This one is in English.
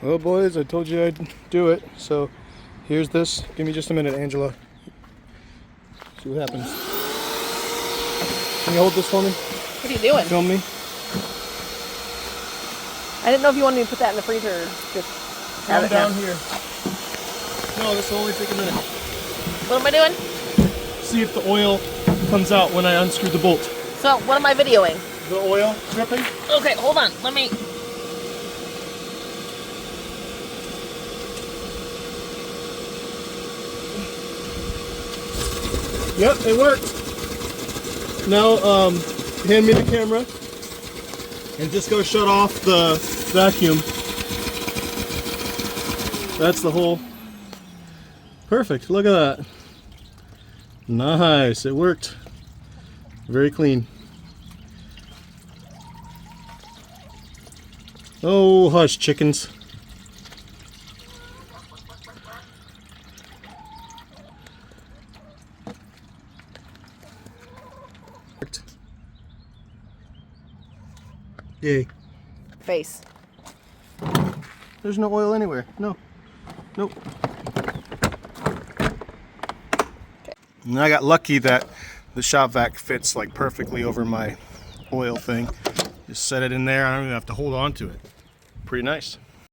Well, boys, I told you I'd do it. So here's this. Give me just a minute, Angela. See what happens. Can you hold this for me? What are you doing? Film me. I didn't know if you wanted me to put that in the freezer or just have it down here. No, this will only take a minute. What am I doing? See if the oil comes out when I unscrew the bolt. So, what am I videoing? The oil dripping? Okay, hold on. Let me... Yep, it worked. Now, hand me the camera and just go shut off the vacuum. That's the hole. Perfect, look at that. Nice, it worked. Very clean. Oh, hush, chickens. Yay. Face. There's no oil anywhere. No. Nope. And I got lucky that the Shop-Vac fits like perfectly over my oil thing. Just set it in there. I don't even have to hold on to it. Pretty nice.